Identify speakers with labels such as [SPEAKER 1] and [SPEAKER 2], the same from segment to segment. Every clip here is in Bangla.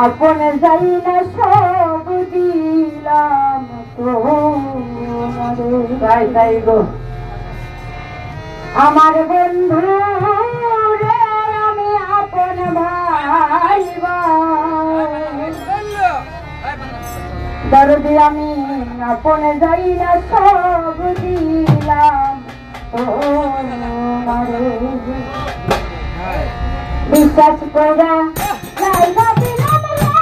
[SPEAKER 1] আপনে যাই না সব দিলাম তোমারে।
[SPEAKER 2] তাই তাই গো
[SPEAKER 1] আমার বন্ধু রে আমি আপন ভাইবা দরদি আমি আপনে যাই না সব দিলাম তোমারে। বিশ্বাস করা যাইবা দিলাম রে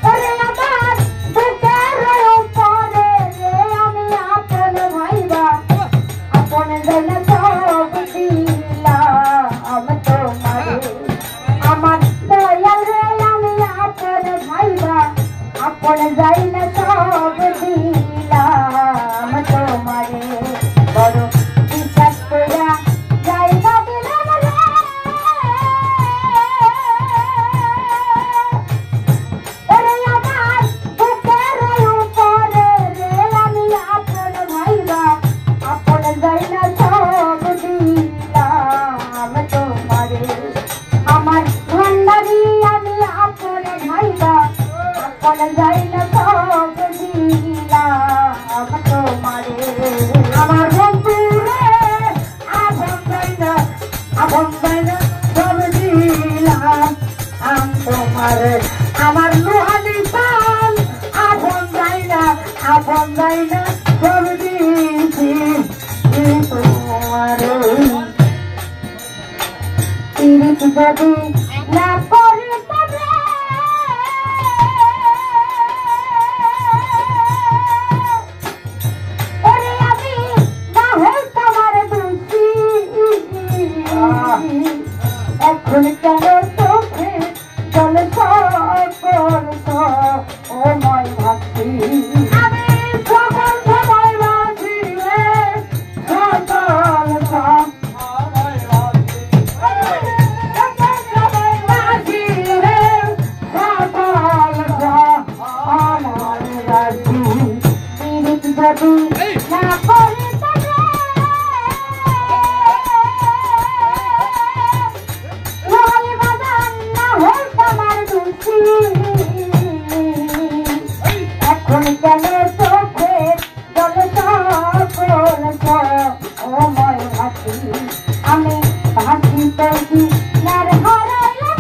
[SPEAKER 1] ওরে আমার বুকের উপরে রে আমি আপন ভাইবা আপনে যাই না সব দিলাম তোমারে। আমার দয়াল রে আমি আপন ভাইবা আপনে যাই না সব দিলাম তোমারে। বড় বিশ্বাস কইরা যাইবা দিলাম রে ওরে আমার বুকের উপরে রে আমি আপন ভাইবা আপনে যাই না সব দিলাম তোমারে। আমার ভান্ডারি আমি আপন ভাইবা আপনে যাই না সব দিলাম তোমারে। আমার বন্ধু রে আপন যাই না সব দিলাম তোমারে। আমার লোহানি পান আপন যাই না সব দিছি তোমারে। পীড়িত যদি না করি তবে ওরে আমি না হই তোমার দোষী। এখন কেন চোখে জল সকল ও ময় ভাবছি আমি সকল সময় ভাবছি রে সকল যদি না করি তবে লোহালি বাজান না হই তোমার দোষী। এখন কেন চোখে জল সকল ও ময় ভাসি আমি ভাসিতেছি নার হারাইলে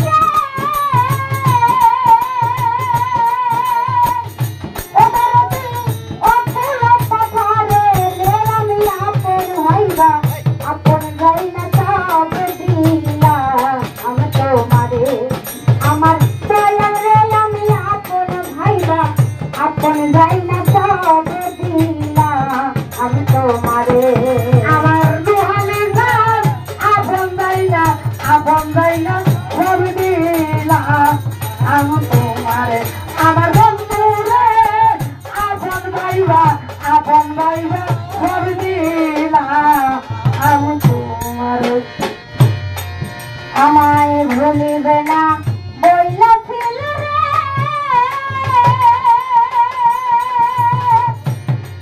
[SPEAKER 1] আপন যাই না সব দিলাম তোমারে। আমার দয়াল রে আমি আপন ভাইবা আপন যাই না সব দিলাম তোমারে। আমার লোহালি গান আপন যাই না সব দিলাম তোমারে। আমার বন্ধু রে আপন ভাইবা সব দিলাম তোমারে। আমায় ভুলিবে না বইলাছিল রে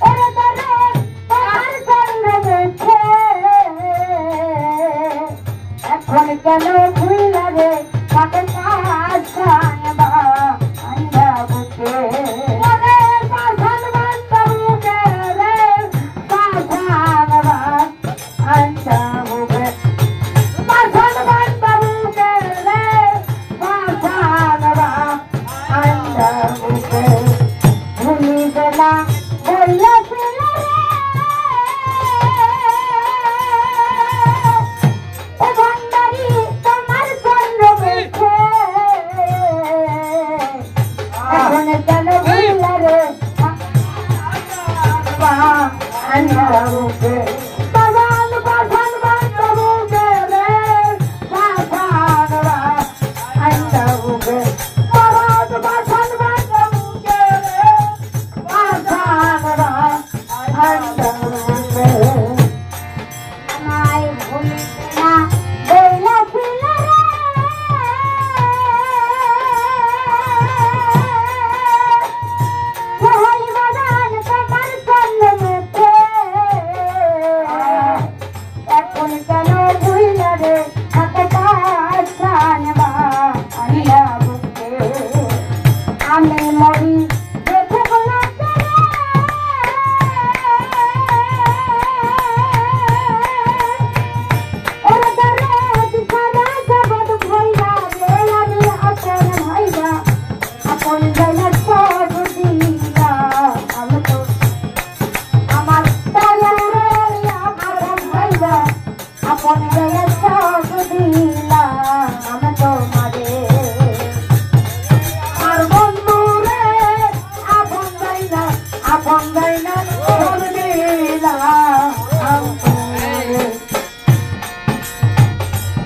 [SPEAKER 1] ওরে দরদ তোমার সঙ্গ মুখে এখন কেন ভুইলা রে তাকে পাশানবা আইনা বুকে ওরে পাশানবা বুকে রে পাশানবা আইনা বুকে পাশানবা বুকে রে পাশানবা আইনা বুকে ভুলিবে না বইলাছিল রে ও ভান্ডারি তোমার চন্দ্র মুখে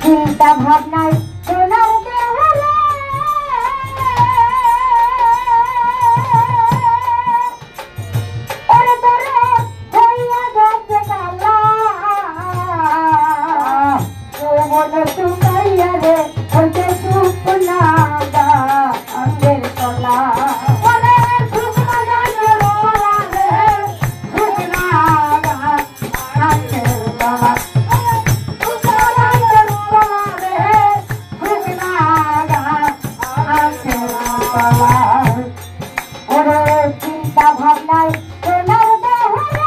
[SPEAKER 1] চিন্তা ভাবনায় সোনার দেহরে ওরে তোরে হইয়া গেছে কালা যৌবন শুকাইয়া রে হইতে শুকনা গাঙ্গের তলা চিন্তা ভাবনায় সোনার দেহরে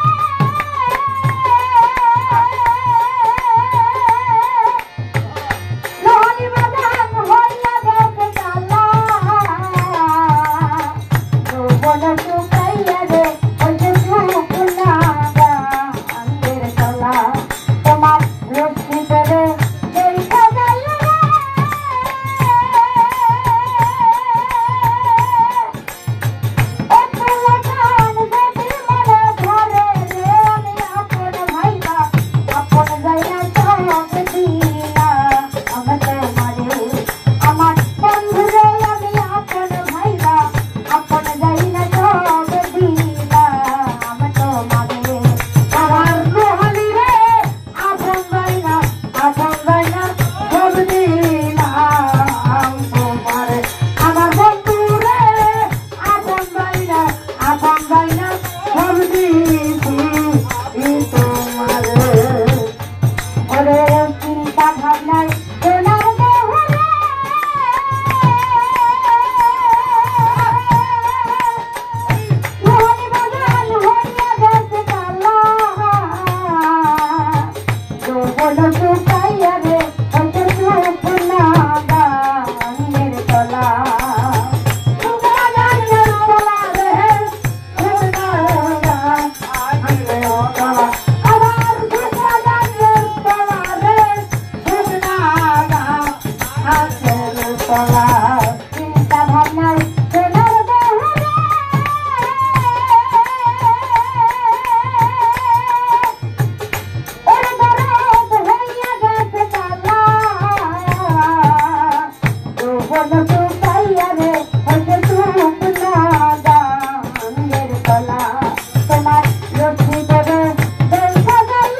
[SPEAKER 1] লোহানি বাদাম হইয়া গেছে কালা যৌবন শুকাইয়া রে হইতে শুকনা গাঙ্গের তলা তোমার লক্ষ্মী পেরে দেখা গেল চিন্তা ভাবনায় সোনার দেহরে লোহানি বাগান হইয়া গেছে কালা যৌবন শুকাইয়া রে হইতে শুকনা গাঙ্গের তলা চিন্তা ভাবনায় সোনার দেহরে ওরে দরদ হইয়া গেছে কালা যৌবন শুকাইয়া রে হইতে শুকনা গাঙ্গের তলা তোমার লক্ষ্মী দেবে দেখা গেল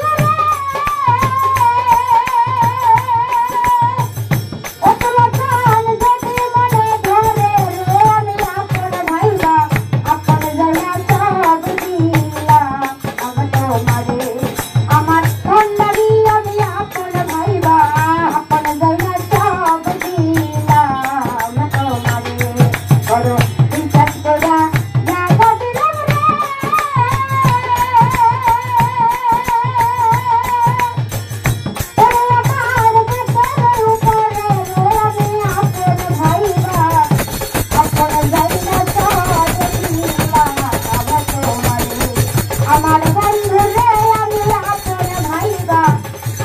[SPEAKER 1] আমার বন্ধু রে আমি আপন ভাইবা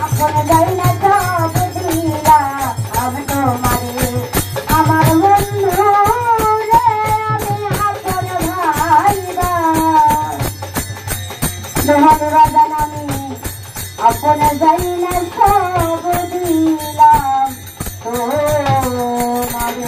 [SPEAKER 1] আপন যাই না সব দিলা আমি তোমারে আমার বন্ধু রে আমি আপন ভাইবা লোহান রাজান আমি আপন যাই না সব দিলাম তোমারে